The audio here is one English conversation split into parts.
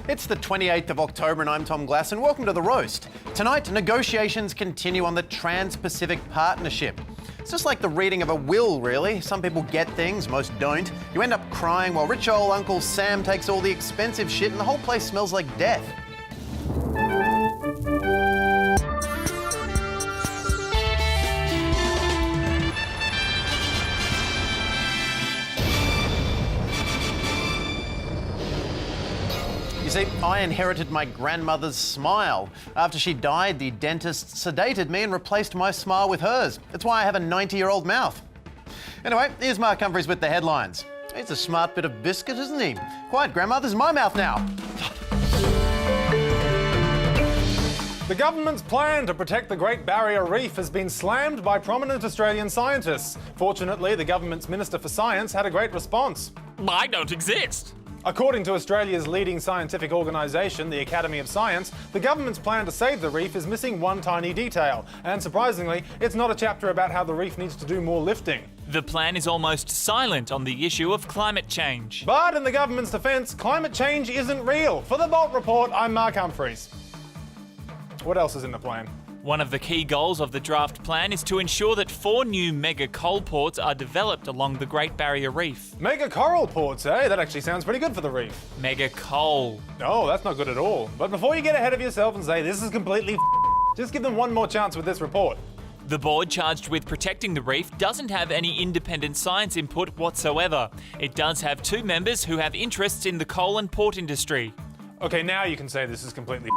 It's the 28th of October and I'm Tom Glass and welcome to The Roast. Tonight, negotiations continue on the Trans-Pacific Partnership. It's just like the reading of a will, really. Some people get things, most don't. You end up crying while rich old Uncle Sam takes all the expensive shit and the whole place smells like death. See, I inherited my grandmother's smile. After she died, the dentist sedated me and replaced my smile with hers. That's why I have a 90-year-old mouth. Anyway, here's Mark Humphries with the headlines. He's a smart bit of biscuit, isn't he? Quiet, Grandma, this is my mouth now. The government's plan to protect the Great Barrier Reef has been slammed by prominent Australian scientists. Fortunately, the government's Minister for Science had a great response. I don't exist. According to Australia's leading scientific organisation, the Academy of Science, the government's plan to save the reef is missing one tiny detail. And surprisingly, it's not a chapter about how the reef needs to do more lifting. The plan is almost silent on the issue of climate change. But in the government's defence, climate change isn't real. For the Bolt Report, I'm Mark Humphries. What else is in the plan? One of the key goals of the draft plan is to ensure that 4 new mega coal ports are developed along the Great Barrier Reef. Mega coral ports, eh? That actually sounds pretty good for the reef. Mega coal. Oh, that's not good at all. But before you get ahead of yourself and say this is completely just give them one more chance with this report. The board charged with protecting the reef doesn't have any independent science input whatsoever. It does have 2 members who have interests in the coal and port industry. Okay, now you can say this is completely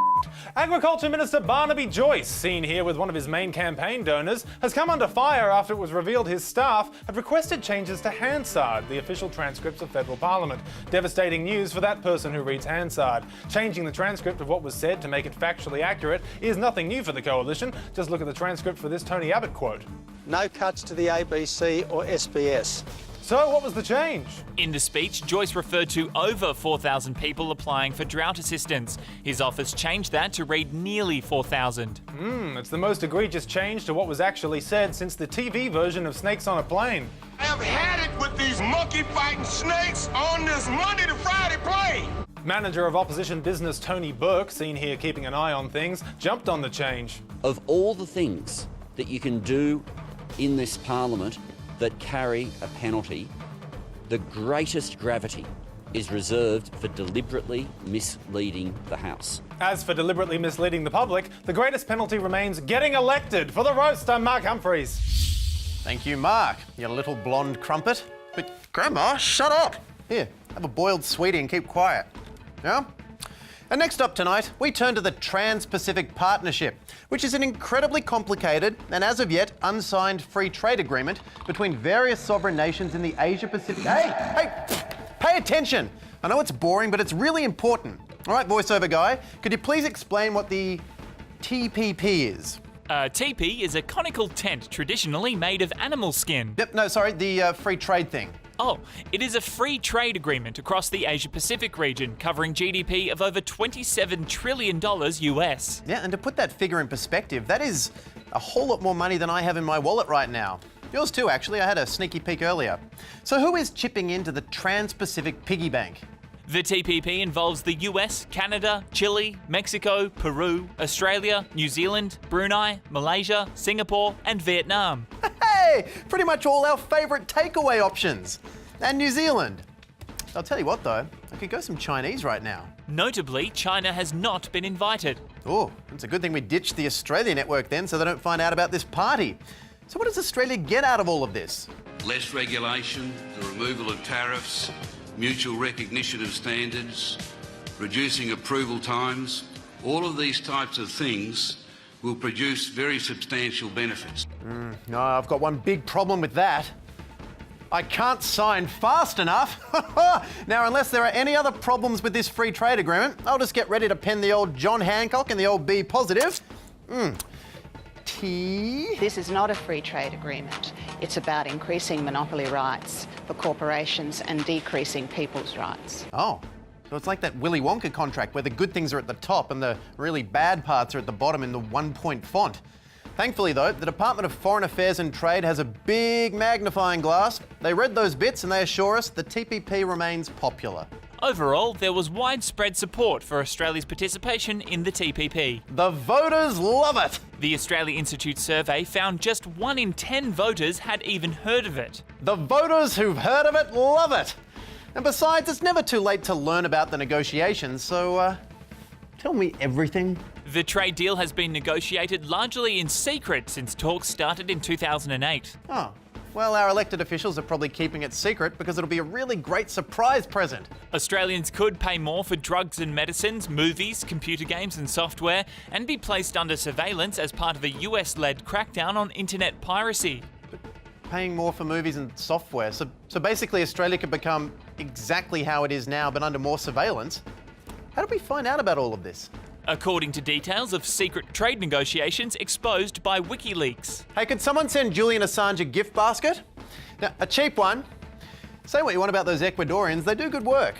Agriculture Minister Barnaby Joyce, seen here with one of his main campaign donors, has come under fire after it was revealed his staff had requested changes to Hansard, the official transcripts of federal parliament. Devastating news for that person who reads Hansard. Changing the transcript of what was said to make it factually accurate is nothing new for the coalition. Just look at the transcript for this Tony Abbott quote. No cuts to the ABC or SBS. So what was the change? In the speech, Joyce referred to over 4,000 people applying for drought assistance. His office changed that to read nearly 4,000. It's the most egregious change to what was actually said since the TV version of Snakes on a Plane. I have had it with these monkey-fighting snakes on this Monday to Friday plane. Manager of opposition business Tony Burke, seen here keeping an eye on things, jumped on the change. Of all the things that you can do in this parliament that carry a penalty, the greatest gravity is reserved for deliberately misleading the House. As for deliberately misleading the public, the greatest penalty remains getting elected. For The Roast, I'm Mark Humphries. Thank you, Mark, you little blonde crumpet. But Grandma, shut up. Here, have a boiled sweetie and keep quiet. Yeah? And next up tonight, we turn to the Trans-Pacific Partnership, which is an incredibly complicated and as of yet unsigned free trade agreement between various sovereign nations in the Asia-Pacific. Hey, pay attention. I know it's boring, but it's really important. All right, voiceover guy, could you please explain what the TPP is? TP is a conical tent traditionally made of animal skin. Yep, no, sorry, the free trade thing. Oh, it is a free trade agreement across the Asia-Pacific region, covering GDP of over $27 trillion US. Yeah, and to put that figure in perspective, that is a whole lot more money than I have in my wallet right now. Yours too, actually. I had a sneaky peek earlier. So who is chipping into the Trans-Pacific piggy bank? The TPP involves the US, Canada, Chile, Mexico, Peru, Australia, New Zealand, Brunei, Malaysia, Singapore, and Vietnam. Hey, pretty much all our favourite takeaway options. And New Zealand. I'll tell you what though, I could go some Chinese right now. Notably, China has not been invited. Oh, it's a good thing we ditched the Australia network then so they don't find out about this party. So what does Australia get out of all of this? Less regulation, the removal of tariffs, mutual recognition of standards, reducing approval times, all of these types of things will produce very substantial benefits. No, I've got one big problem with that. I can't sign fast enough. Now, unless there are any other problems with this free trade agreement, I'll just get ready to pen the old John Hancock and the old B positive. T. This is not a free trade agreement. It's about increasing monopoly rights for corporations and decreasing people's rights. Oh, so it's like that Willy Wonka contract where the good things are at the top and the really bad parts are at the bottom in the 1-point font. Thankfully, though, the Department of Foreign Affairs and Trade has a big magnifying glass. They read those bits and they assure us the TPP remains popular. Overall, there was widespread support for Australia's participation in the TPP. The voters love it. The Australia Institute survey found just 1 in 10 voters had even heard of it. The voters who've heard of it love it. And besides, it's never too late to learn about the negotiations, so tell me everything. The trade deal has been negotiated largely in secret since talks started in 2008. Oh. Well, our elected officials are probably keeping it secret because it'll be a really great surprise present. Australians could pay more for drugs and medicines, movies, computer games and software, and be placed under surveillance as part of a US-led crackdown on internet piracy. Paying more for movies and software. So basically Australia could become exactly how it is now, but under more surveillance. How did we find out about all of this? According to details of secret trade negotiations exposed by WikiLeaks. Hey, could someone send Julian Assange a gift basket? Now, a cheap one. Say what you want about those Ecuadorians, they do good work.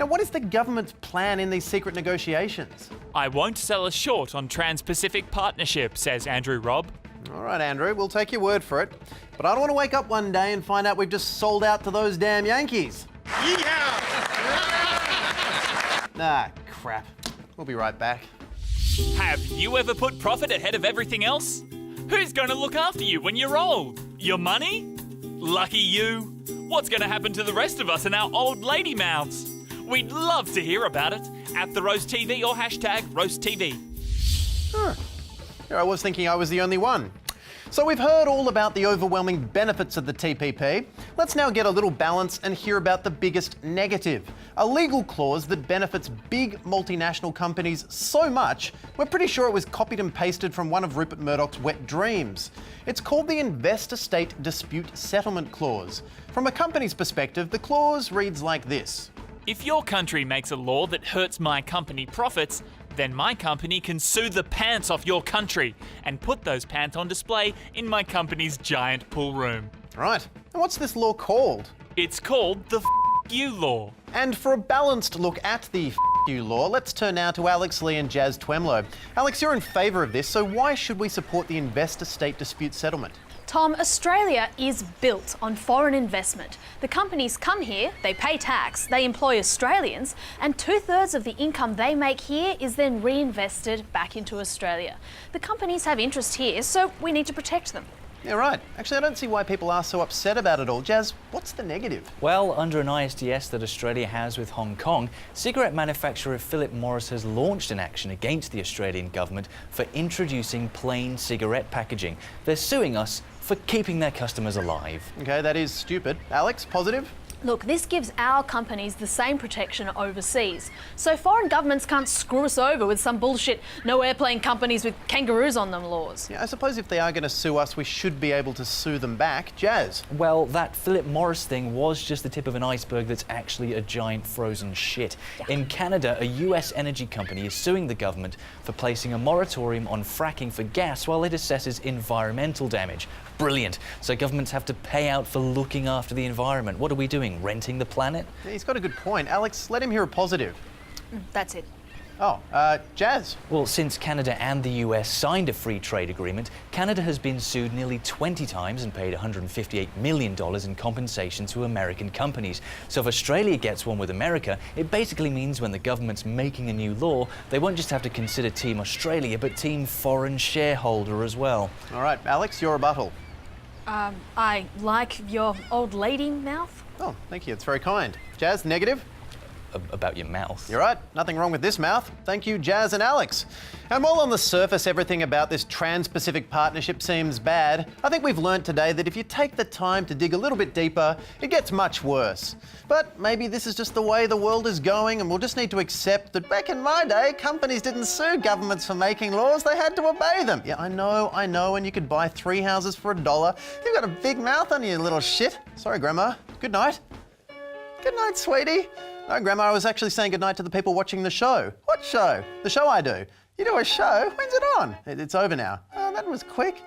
Now, what is the government's plan in these secret negotiations? I won't sell us short on Trans-Pacific Partnership, says Andrew Robb. All right, Andrew, we'll take your word for it. But I don't want to wake up one day and find out we've just sold out to those damn Yankees. Nah, crap. We'll be right back. Have you ever put profit ahead of everything else? Who's going to look after you when you're old? Your money? Lucky you. What's going to happen to the rest of us and our old lady mouths? We'd love to hear about it. At the Roast TV or hashtag RoastTV. Here I was thinking I was the only one. So we've heard all about the overwhelming benefits of the TPP. Let's now get a little balance and hear about the biggest negative. A legal clause that benefits big multinational companies so much, we're pretty sure it was copied and pasted from one of Rupert Murdoch's wet dreams. It's called the Investor-State Dispute Settlement Clause. From a company's perspective, the clause reads like this. If your country makes a law that hurts my company profits, then my company can sue the pants off your country and put those pants on display in my company's giant pool room. Right. And what's this law called? It's called the you law. And for a balanced look at the you law, let's turn now to Alex Lee and Jazz Twemlow. Alex, you're in favour of this, so why should we support the Investor-State Dispute Settlement? Tom, Australia is built on foreign investment. The companies come here, they pay tax, they employ Australians, and 2/3 of the income they make here is then reinvested back into Australia. The companies have interest here, so we need to protect them. Yeah, right. Actually, I don't see why people are so upset about it all. Jazz, what's the negative? Well, under an ISDS that Australia has with Hong Kong, cigarette manufacturer Philip Morris has launched an action against the Australian government for introducing plain cigarette packaging. They're suing us for keeping their customers alive. Okay, that is stupid. Alex, positive? Look, this gives our companies the same protection overseas. So foreign governments can't screw us over with some bullshit no airplane companies with kangaroos on them laws. Yeah, I suppose if they are going to sue us, we should be able to sue them back. Jazz? Well, that Philip Morris thing was just the tip of an iceberg that's actually a giant frozen shit. In Canada, a US energy company is suing the government for placing a moratorium on fracking for gas while it assesses environmental damage. Brilliant. So governments have to pay out for looking after the environment. What are we doing? Renting the planet? Yeah, he's got a good point. Alex, let him hear a positive. That's it. Oh, Jazz? Well, since Canada and the US signed a free trade agreement, Canada has been sued nearly 20 times and paid $158 million in compensation to American companies. So if Australia gets one with America, it basically means when the government's making a new law, they won't just have to consider Team Australia, but Team Foreign Shareholder as well. All right, Alex, your rebuttal. I like your old lady mouth. Oh, thank you. It's very kind. Jazz, negative? About your mouth. You're right. Nothing wrong with this mouth. Thank you, Jazz and Alex. And while on the surface everything about this Trans-Pacific Partnership seems bad, I think we've learnt today that if you take the time to dig a little bit deeper, it gets much worse. But maybe this is just the way the world is going, and we'll just need to accept that back in my day, companies didn't sue governments for making laws, they had to obey them. Yeah, I know, and you could buy 3 houses for $1. You've got a big mouth on you, little shit. Sorry, Grandma. Good night. Good night, sweetie. No, Grandma, I was actually saying goodnight to the people watching the show. What show? The show I do. You do a show? When's it on? It's over now. Oh, that was quick.